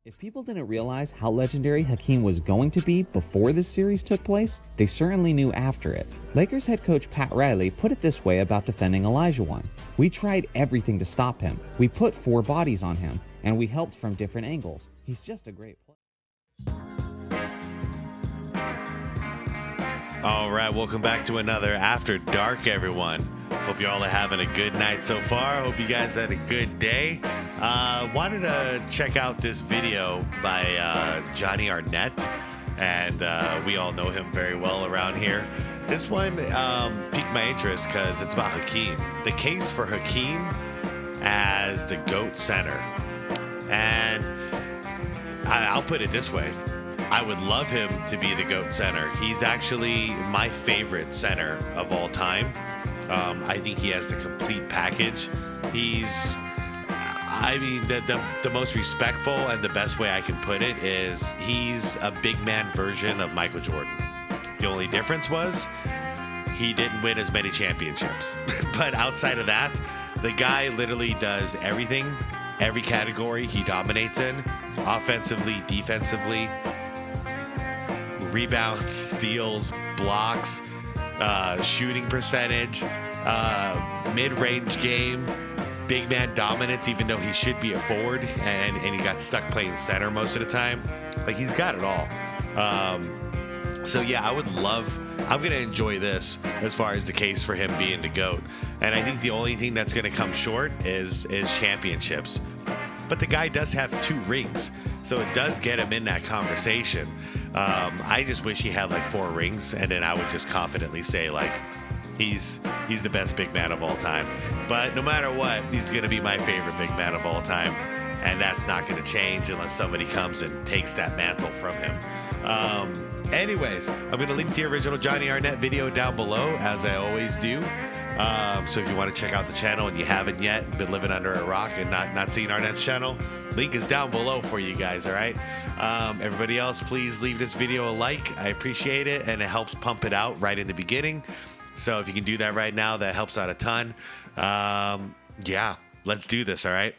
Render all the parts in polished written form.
If people didn't realize how legendary Hakeem was going to be before this series took place, they certainly knew after it. Lakers head coach Pat Riley put it this way about defending Olajuwon. "We tried everything to stop him. We put 4 bodies on him, and we helped from different angles. He's just a great player." All right, welcome back to another After Dark, everyone. Hope you all are having a good night so far. Hope you guys had a good day. Wanted to check out this video by Johnny Arnett, and we all know him very well around here. This one piqued my interest because it's about Hakeem. The case for Hakeem as the GOAT center. And I'll put it this way. I would love him to be the GOAT center. He's actually my favorite center of all time. I think he has the complete package. He's, I mean, the most respectful and the best way I can put it is he's a big man version of Michael Jordan. The only difference was he didn't win as many championships. But outside of that, the guy literally does everything, every category he dominates in, offensively, defensively, rebounds, steals, blocks, shooting percentage, mid-range game, big man dominance, even though he should be a forward and he got stuck playing center most of the time. Like, he's got it all. So yeah, I'm going to enjoy this as far as the case for him being the GOAT. And I think the only thing that's going to come short is championships. But the guy does have 2 rings, so it does get him in that conversation. I just wish he had like 4 rings, and then I would just confidently say like he's the best big man of all time. But no matter what, he's gonna be my favorite big man of all time, and that's not gonna change unless somebody comes and takes that mantle from him. Anyways, I'm gonna link the original Johnny Arnett video down below, as I always do. So if you want to check out the channel and you haven't yet, been living under a rock and not seen Arnett's channel, link is down below for you guys, all right? Everybody else, please leave this video a like. I appreciate it, and it helps pump it out right in the beginning. So if you can do that right now, that helps out a ton. Yeah, let's do this, all right?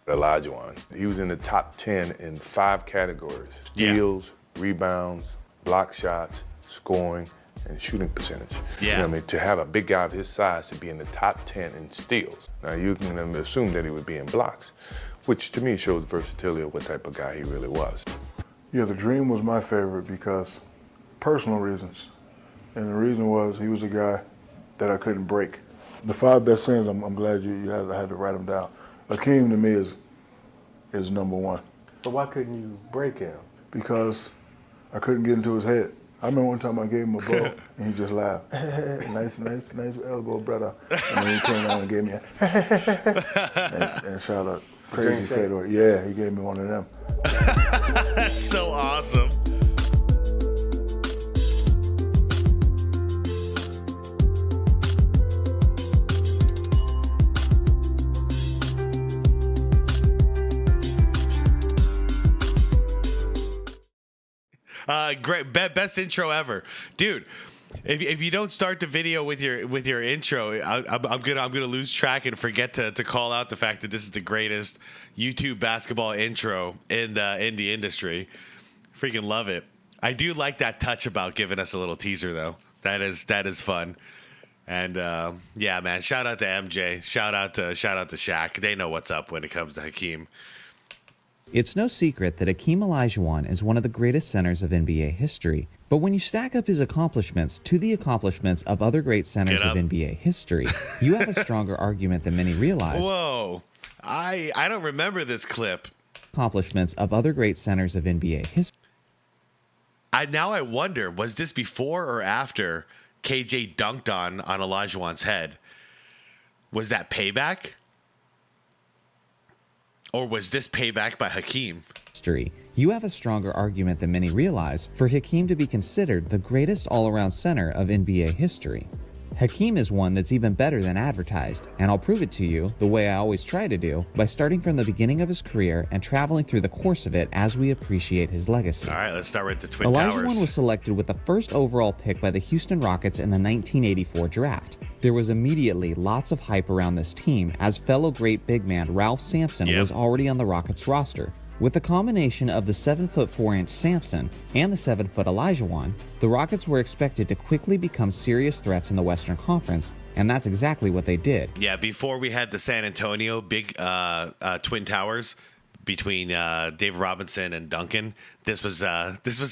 Olajuwon, he was in the top 10 in 5 categories: steals, rebounds, block shots, scoring, and shooting percentage. Yeah. You know what I mean? To have a big guy of his size to be in the top 10 in steals. Now you can assume that he would be in blocks, which to me shows versatility of what type of guy he really was. Yeah, the Dream was my favorite because personal reasons. And the reason was he was a guy that I couldn't break. The 5 best centers, I'm glad you had to write them down. Hakeem to me is number 1. But why couldn't you break him? Because I couldn't get into his head. I remember one time I gave him a ball and he just laughed. nice elbow, brother. And then he came down and gave me a and shot a crazy fadeaway. Yeah, he gave me one of them. That's so awesome. Great, best intro ever, dude. If you don't start the video with your intro, I'm gonna lose track and forget to call out the fact that this is the greatest YouTube basketball intro in the industry. Freaking love it. I do like that touch about giving us a little teaser though. That is fun. And yeah, man. Shout out to MJ. Shout out to Shaq. They know what's up when it comes to Hakeem. It's no secret that Hakeem Olajuwon is one of the greatest centers of NBA history. But when you stack up his accomplishments to the accomplishments of other great centers of NBA history, you have a stronger argument than many realize. Whoa. I don't remember this clip. Accomplishments of other great centers of NBA history. Now I wonder, was this before or after KJ dunked on Olajuwon's head? Was that payback? Or was this payback by Hakeem? You have a stronger argument than many realize for Hakeem to be considered the greatest all-around center of NBA history. Hakeem is one that's even better than advertised, and I'll prove it to you the way I always try to do, by starting from the beginning of his career and traveling through the course of it as we appreciate his legacy. All right, let's start with the Twin Towers. Olajuwon was selected with the first overall pick by the Houston Rockets in the 1984 draft. There was immediately lots of hype around this team, as fellow great big man Ralph Sampson was already on the Rockets roster. With the combination of the 7'4" Samson and the 7' Elijah, the Rockets were expected to quickly become serious threats in the Western Conference, and that's exactly what they did. Yeah, before we had the San Antonio big Twin Towers between Dave Robinson and Duncan, this was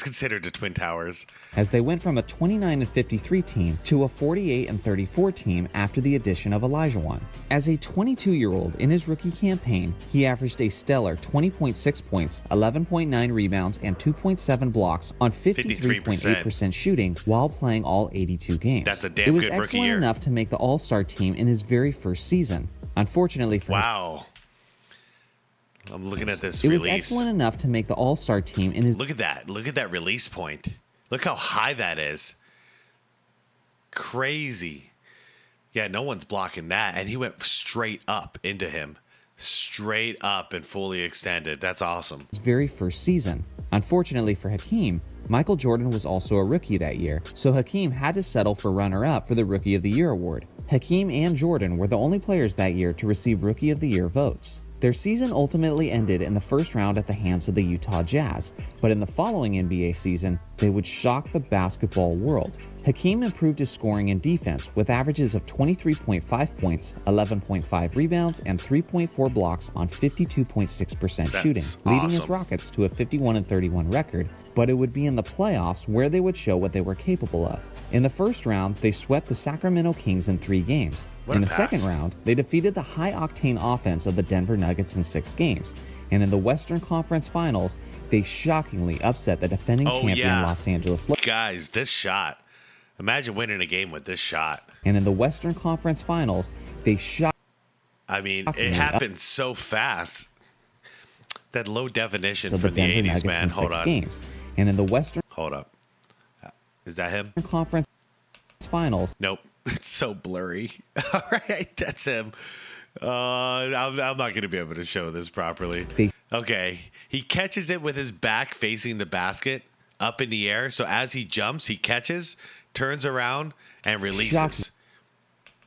considered the Twin Towers. As they went from a 29-53 team to a 48-34 team after the addition of Elijah. As a 22-year-old in his rookie campaign, he averaged a stellar 20.6 points, 11.9 rebounds, and 2.7 blocks on 53.8% shooting while playing all 82 games. That's a damn good rookie year. It was excellent enough to make the All-Star team in his very first season. Unfortunately for him, I'm looking at this It release. was excellent enough to make the All-Star team in his... Look at that. Look at that release point. Look how high that is. Crazy. Yeah, no one's blocking that. And he went straight up into him. Straight up and fully extended. That's awesome. His very first season. Unfortunately for Hakeem, Michael Jordan was also a rookie that year, so Hakeem had to settle for runner-up for the Rookie of the Year award. Hakeem and Jordan were the only players that year to receive Rookie of the Year votes. Their season ultimately ended in the first round at the hands of the Utah Jazz, but in the following NBA season, they would shock the basketball world. Hakeem improved his scoring and defense with averages of 23.5 points, 11.5 rebounds, and 3.4 blocks on 52.6% shooting, leading his Rockets to a 51-31 record, but it would be in the playoffs where they would show what they were capable of. In the first round, they swept the Sacramento Kings in 3 games. In the second round, they defeated the high-octane offense of the Denver Nuggets in 6 games. And in the Western Conference Finals, they shockingly upset the defending champion Los Angeles Lakers. Guys, this shot. Imagine winning a game with this shot. And in the Western Conference Finals, they I mean, it happened so fast. That low definition from the Denver 80s, Nuggets man. in Hold 6 on. games. And in the Western... Hold up. Is that him? Conference Finals. Nope. It's so blurry. All right, that's him. I'm not going to be able to show this properly. Okay. He catches it with his back facing the basket up in the air. So as he jumps, he catches, turns around, and releases.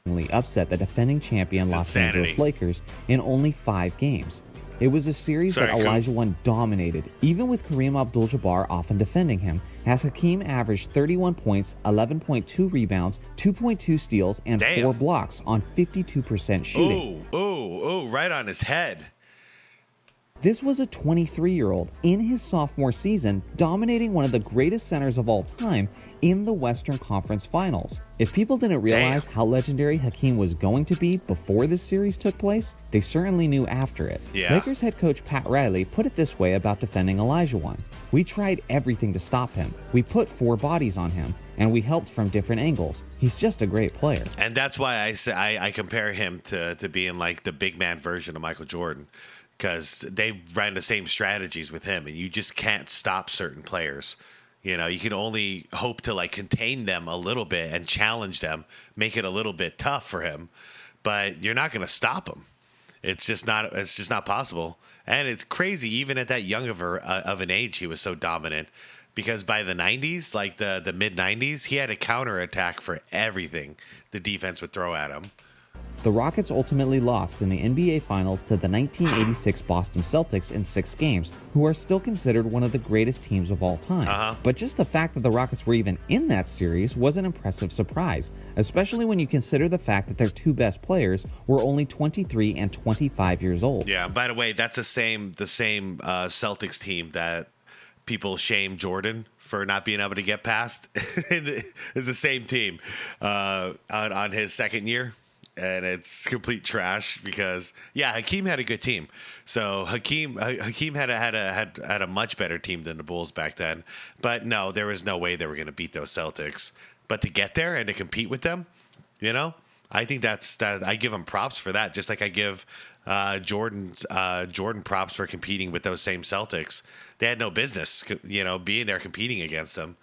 Shockingly upset the defending champion Los Angeles Lakers in only 5 games. It was a series that Elijah dominated, even with Kareem Abdul-Jabbar often defending him, as Hakeem averaged 31 points, 11.2 rebounds, 2.2 steals, and 4 blocks on 52% shooting. Ooh, right on his head. This was a 23-year-old in his sophomore season, dominating one of the greatest centers of all time in the Western Conference Finals. If people didn't realize how legendary Hakeem was going to be before this series took place, they certainly knew after it. Lakers head coach Pat Riley put it this way about defending Elijah. "We tried everything to stop him. We put 4 bodies on him, and we helped from different angles. He's just a great player." And that's why I say I compare him to being like the big man version of Michael Jordan. Because they ran the same strategies with him, and you just can't stop certain players. You know, you can only hope to like contain them a little bit and challenge them, make it a little bit tough for him, but you're not going to stop him. It's just not possible. And it's crazy, even at that young of an age, he was so dominant. Because by the 90s, like the mid 90s, he had a counterattack for everything the defense would throw at him. The Rockets ultimately lost in the NBA Finals to the 1986 Boston Celtics in 6 games, who are still considered one of the greatest teams of all time. But just the fact that the Rockets were even in that series was an impressive surprise, especially when you consider the fact that their 2 best players were only 23 and 25 years old. Yeah, by the way, that's the same Celtics team that people shame Jordan for not being able to get past. It's the same team on his second year. And it's complete trash because Hakeem had a good team. So Hakeem had a much better team than the Bulls back then. But no, there was no way they were going to beat those Celtics. But to get there and to compete with them, you know, I think that I give him props for that. Just like I give Jordan props for competing with those same Celtics. They had no business, you know, being there competing against them.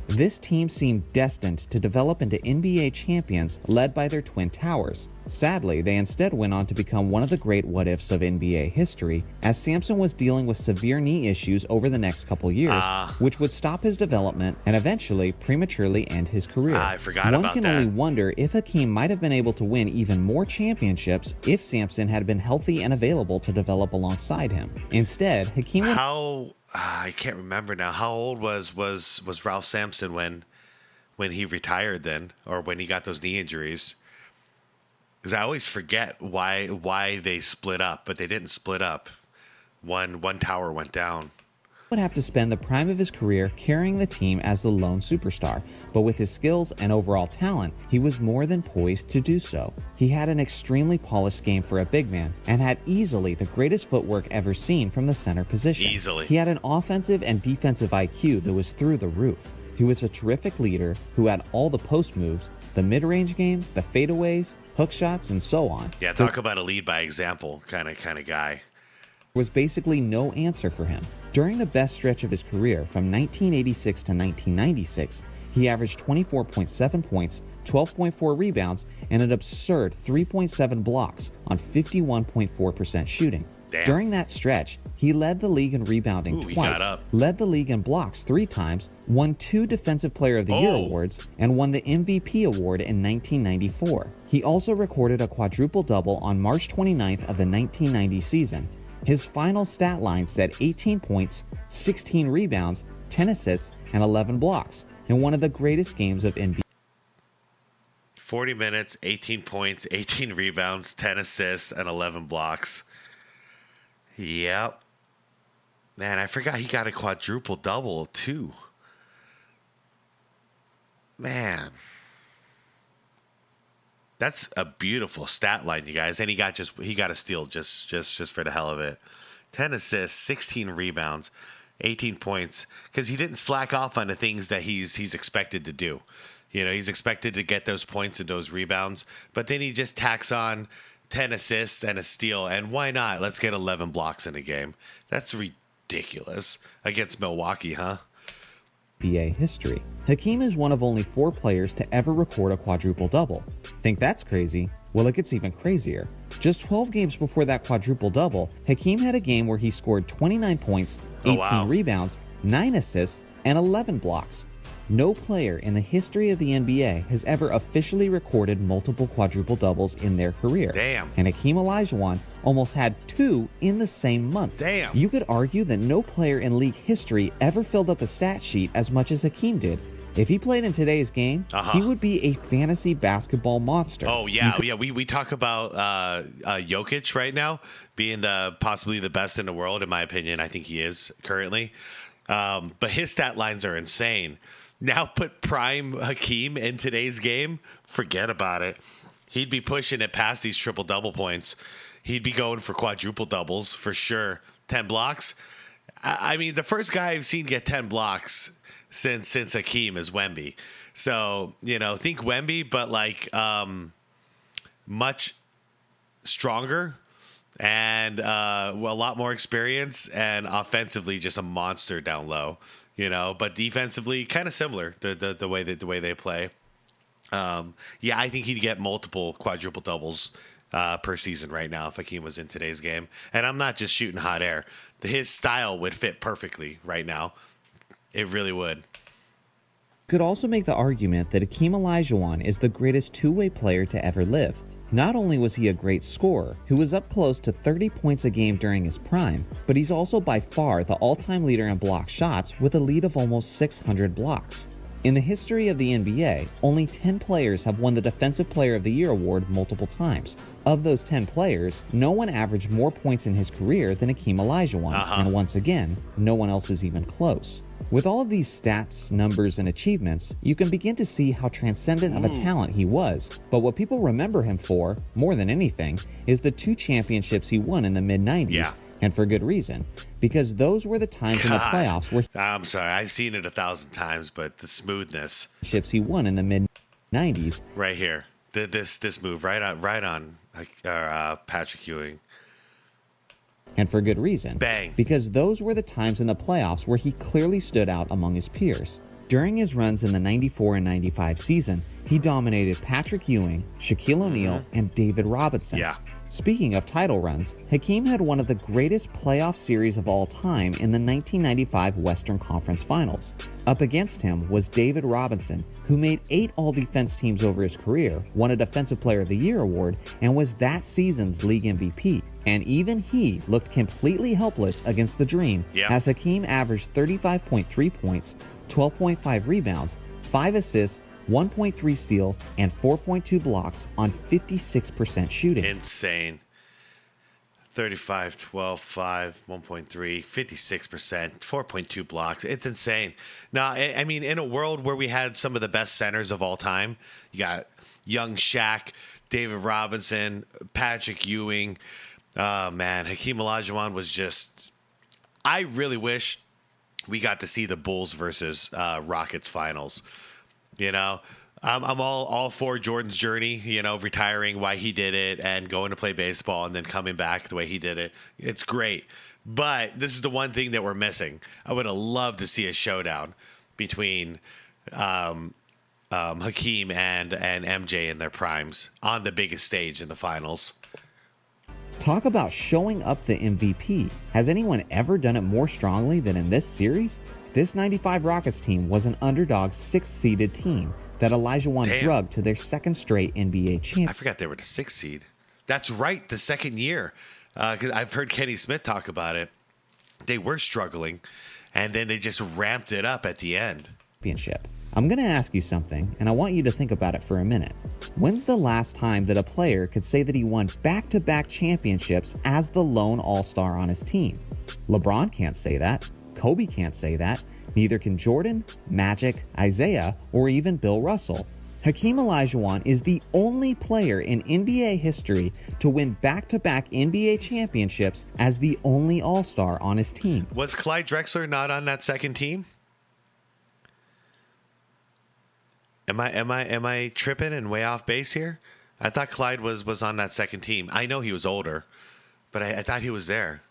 This team seemed destined to develop into NBA champions led by their twin towers. Sadly, they instead went on to become one of the great what-ifs of NBA history, as Sampson was dealing with severe knee issues over the next couple years, which would stop his development and eventually prematurely end his career. I forgot about that. One can only wonder if Hakeem might have been able to win even more championships if Sampson had been healthy and available to develop alongside him. Instead, Hakeem would I can't remember now. How old was Ralph Sampson when he retired then, or when he got those knee injuries? Because I always forget why they split up, but they didn't split up. One tower went down. Would have to spend the prime of his career carrying the team as the lone superstar, but with his skills and overall talent, he was more than poised to do so. He had an extremely polished game for a big man and had easily the greatest footwork ever seen from the center position. Easily. He had an offensive and defensive IQ that was through the roof. He was a terrific leader who had all the post moves, the mid-range game, the fadeaways, hook shots, and so on. Yeah, talk about a lead by example kind of guy. Was basically no answer for him. During the best stretch of his career, from 1986 to 1996, he averaged 24.7 points, 12.4 rebounds, and an absurd 3.7 blocks on 51.4% shooting. Damn. During that stretch, he led the league in rebounding He twice, got up. led the league in blocks 3 times, won 2 Defensive Player of the Year awards, and won the MVP award in 1994. He also recorded a quadruple-double on March 29th of the 1990 season. His final stat line said 18 points, 16 rebounds, 10 assists, and 11 blocks in one of the greatest games of NBA. 40 minutes, 18 points, 18 rebounds, 10 assists, and 11 blocks. Yep. Man, I forgot he got a quadruple double too. Man. That's a beautiful stat line, you guys. And he got a steal just for the hell of it. 10 assists, 16 rebounds, 18 points. Because he didn't slack off on the things that he's expected to do. You know, he's expected to get those points and those rebounds. But then he just tacks on 10 assists and a steal. And why not? Let's get 11 blocks in a game. That's ridiculous. Against Milwaukee, huh? NBA history. Hakeem is one of only 4 players to ever record a quadruple-double. Think that's crazy? Well, it gets even crazier. Just 12 games before that quadruple-double, Hakeem had a game where he scored 29 points, 18 rebounds, 9 assists, and 11 blocks. No player in the history of the NBA has ever officially recorded multiple quadruple-doubles in their career. Damn. And Hakeem Olajuwon almost had 2 in the same month. Damn. You could argue that no player in league history ever filled up the stat sheet as much as Hakeem did. If he played in today's game, he would be a fantasy basketball monster. Oh, yeah. We talk about Jokic right now being possibly the best in the world, in my opinion. I think he is currently. But his stat lines are insane. Now put prime Hakeem in today's game, forget about it. He'd be pushing it past these triple-double points. He'd be going for quadruple doubles for sure. 10 blocks. I mean, the first guy I've seen get 10 blocks since Hakeem is Wemby. So, you know, think Wemby, but like much stronger and a lot more experience, and offensively just a monster down low. You know, but defensively kind of similar the way they play. Yeah, I think he'd get multiple quadruple doubles per season right now if Hakeem was in today's game. And I'm not just shooting hot air. His style would fit perfectly right now. It really would. Could also make the argument that Hakeem Olajuwon is the greatest two-way player to ever live. Not only was he a great scorer, who was up close to 30 points a game during his prime, but he's also by far the all-time leader in block shots with a lead of almost 600 blocks. In the history of the NBA, only 10 players have won the Defensive Player of the Year award multiple times. Of those 10 players, no one averaged more points in his career than Hakeem Olajuwon, and once again, no one else is even close. With all of these stats, numbers, and achievements, you can begin to see how transcendent of a talent he was, but what people remember him for, more than anything, is the 2 championships he won in the mid-90s, and for good reason, because those were the times in the playoffs where I'm sorry, I've seen it 1,000 times, but the smoothness. He won in the mid-90s. Right here. This move right on Patrick Ewing. And for good reason. Bang. Because those were the times in the playoffs where he clearly stood out among his peers. During his runs in the 94 and 95 season, he dominated Patrick Ewing, Shaquille O'Neal, and David Robinson. Yeah. Speaking of title runs, Hakeem had one of the greatest playoff series of all time in the 1995 Western Conference Finals. Up against him was David Robinson, who made 8 All-Defense teams over his career, won a Defensive Player of the Year award, and was that season's league MVP. And even he looked completely helpless against the Dream, as Hakeem averaged 35.3 points, 12.5 rebounds, 5 assists, 1.3 steals, and 4.2 blocks on 56% shooting. Insane. 35, 12, 5, 1.3, 56%, 4.2 blocks. It's insane. Now, I mean, in a world where we had some of the best centers of all time, you got young Shaq, David Robinson, Patrick Ewing. Man, Hakeem Olajuwon was just... I really wish we got to see the Bulls versus Rockets finals. You know, I'm all for Jordan's journey, you know, retiring, why he did it, and going to play baseball and then coming back the way he did it. It's great. But this is the one thing that we're missing. I would have loved to see a showdown between Hakeem and MJ in their primes on the biggest stage in the finals. Talk about showing up the MVP. Has anyone ever done it more strongly than in this series? This 95 Rockets team was an underdog 6th-seeded team that Olajuwon drugged to their second straight NBA champion. I forgot they were the 6th seed. That's right, the second year. Because I've heard Kenny Smith talk about it. They were struggling, and then they just ramped it up at the end. Championship. I'm going to ask you something, and I want you to think about it for a minute. When's the last time that a player could say that he won back-to-back championships as the lone all-star on his team? LeBron can't say that. Kobe can't say that. Neither can Jordan, Magic, Isaiah, or even Bill Russell. Hakeem Olajuwon is the only player in NBA history to win back-to-back NBA championships as the only all-star on his team. Was Clyde Drexler not on that second team? Am I tripping and way off base here? I thought Clyde was on that second team. I know he was older, but I thought he was there.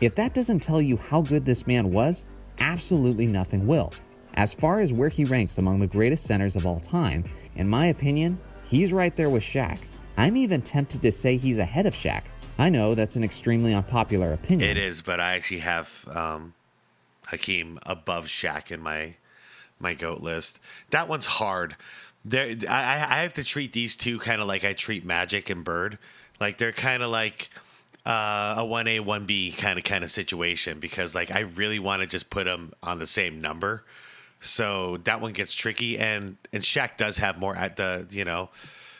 If that doesn't tell you how good this man was, absolutely nothing will. As far as where he ranks among the greatest centers of all time, in my opinion, he's right there with Shaq. I'm even tempted to say he's ahead of Shaq. I know that's an extremely unpopular opinion. It is, but I actually have Hakeem above Shaq in my GOAT list. That one's hard. I have to treat these two kind of like I treat Magic and Bird. Like they're kind of like a 1A, 1B kind of situation, because like I really want to just put them on the same number. So that one gets tricky, and Shaq does have more at the, you know,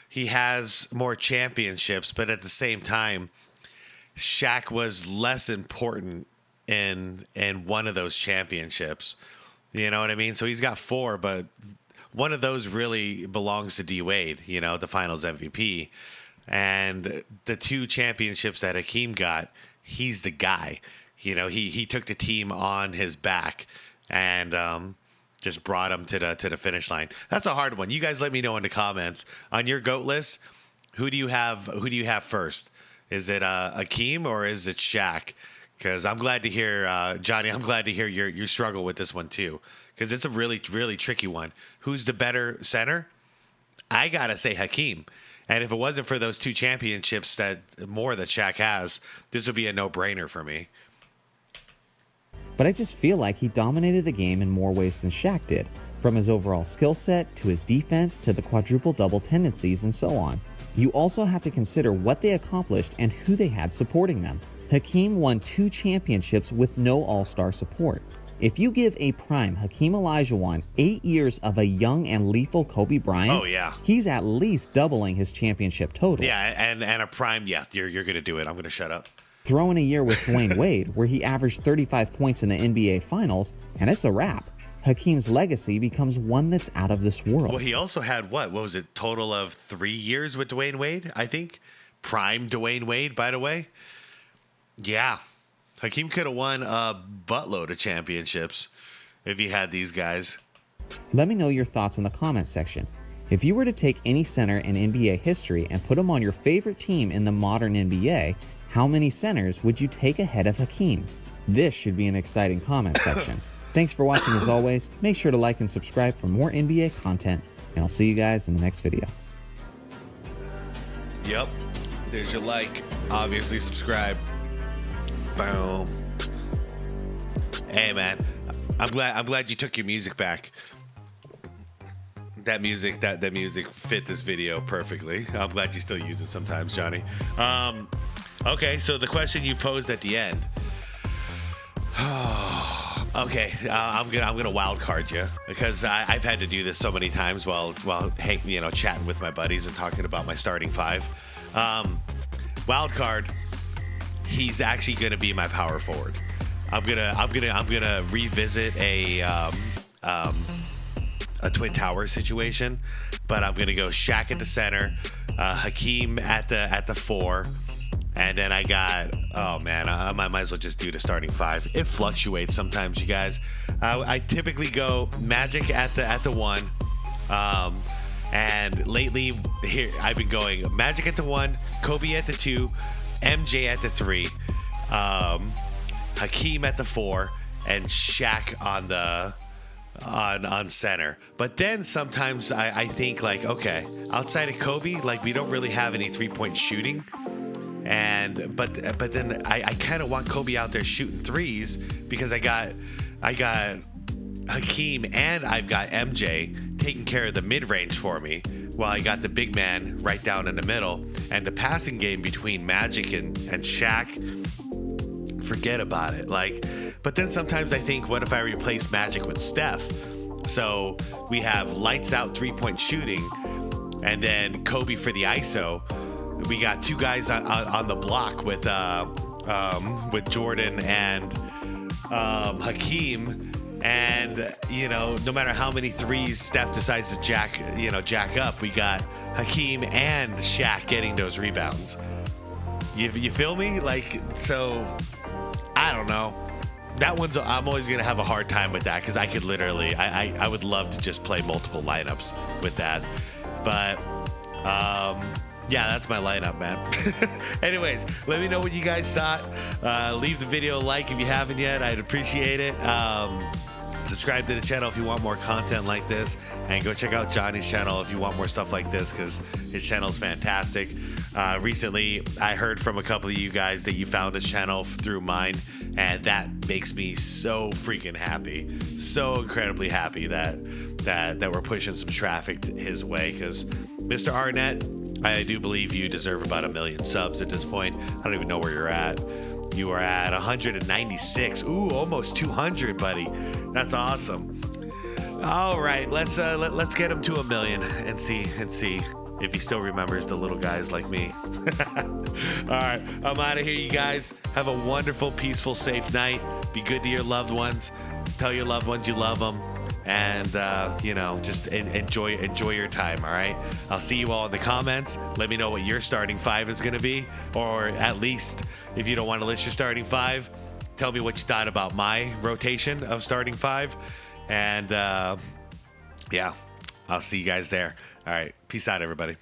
he has more championships, but at the same time, Shaq was less important in one of those championships. You know what I mean? So he's got 4, but one of those really belongs to D Wade, you know, the finals MVP. And the 2 championships that Hakeem got, he's the guy. You know, he took the team on his back and just brought them to the finish line. That's a hard one. You guys let me know in the comments on your GOAT list. Who do you have first? Is it Hakeem or is it Shaq? Because I'm glad to hear, Johnny, I'm glad to hear you struggle with this one too. Because it's a really, really tricky one. Who's the better center? I got to say Hakeem. And if it wasn't for those 2 championships that Shaq has, this would be a no-brainer for me. But I just feel like he dominated the game in more ways than Shaq did, from his overall skill set to his defense to the quadruple-double tendencies and so on. You also have to consider what they accomplished and who they had supporting them. Hakeem won 2 championships with no all-star support. If you give a prime Hakeem Olajuwon 8 years of a young and lethal Kobe Bryant, he's at least doubling his championship total. Yeah, and a prime, you're going to do it. I'm going to shut up. Throw in a year with Dwayne Wade, where he averaged 35 points in the NBA Finals, and it's a wrap. Hakeem's legacy becomes one that's out of this world. Well, he also had, what was it, total of 3 years with Dwayne Wade, I think? Prime Dwayne Wade, by the way. Yeah. Hakeem could have won a buttload of championships if he had these guys. Let me know your thoughts in the comment section. If you were to take any center in NBA history and put him on your favorite team in the modern NBA, How many centers would you take ahead of Hakeem? This should be an exciting comment section. Thanks for watching as always. Make sure to like and subscribe for more NBA content, and I'll see you guys in the next video. Yep. There's your like. Obviously, subscribe. Boom. Hey, man. I'm glad you took your music back. That music fit this video perfectly. I'm glad you still use it sometimes, Johnny. Okay, so the question you posed at the end. Okay, I'm gonna wild card you because I've had to do this so many times while chatting with my buddies and talking about my starting five. Wild card. He's actually gonna be my power forward. I'm gonna revisit a Twin Tower situation, but I'm gonna go Shaq at the center, Hakeem at the 4. And then I got, oh man, I might as well just do the starting 5. It fluctuates sometimes, you guys. I typically go Magic at the 1. And lately, here I've been going Magic at the 1, Kobe at the 2, MJ at the 3, Hakeem at the 4, and Shaq on center. But then sometimes I think like, okay, outside of Kobe, like we don't really have any 3-point shooting. But then I kind of want Kobe out there shooting threes because I got Hakeem and I've got MJ taking care of the mid-range for me while I got the big man right down in the middle. And the passing game between Magic and Shaq, forget about it. Like, but then sometimes I think, what if I replace Magic with Steph? So we have lights out 3-point shooting and then Kobe for the ISO. We got 2 guys on the block with Jordan and Hakeem, and no matter how many threes Steph decides to jack up, we got Hakeem and Shaq getting those rebounds. You feel me? Like, so I don't know. That one's, I'm always gonna have a hard time with that because I could literally, I would love to just play multiple lineups with that, but yeah, that's my lineup, man. Anyways, let me know what you guys thought. Leave the video a like if you haven't yet. I'd appreciate it. Subscribe to the channel if you want more content like this. And go check out Johnny's channel if you want more stuff like this because his channel is fantastic. Recently, I heard from a couple of you guys that you found his channel through mine. And that makes me so freaking happy. So incredibly happy that we're pushing some traffic his way because Mr. Arnett, I do believe you deserve about 1 million subs at this point. I don't even know where you're at. You are at 196. Ooh, almost 200, buddy. That's awesome. All right, let's get him to 1 million and see if he still remembers the little guys like me. All right, I'm out of here, you guys. Have a wonderful, peaceful, safe night. Be good to your loved ones. Tell your loved ones you love them. And just enjoy your time. All right, I'll see you all in the comments. Let me know what your starting 5 is going to be, or at least if you don't want to list your starting 5, tell me what you thought about my rotation of starting 5. And yeah, I'll see you guys there. All right, peace out, everybody.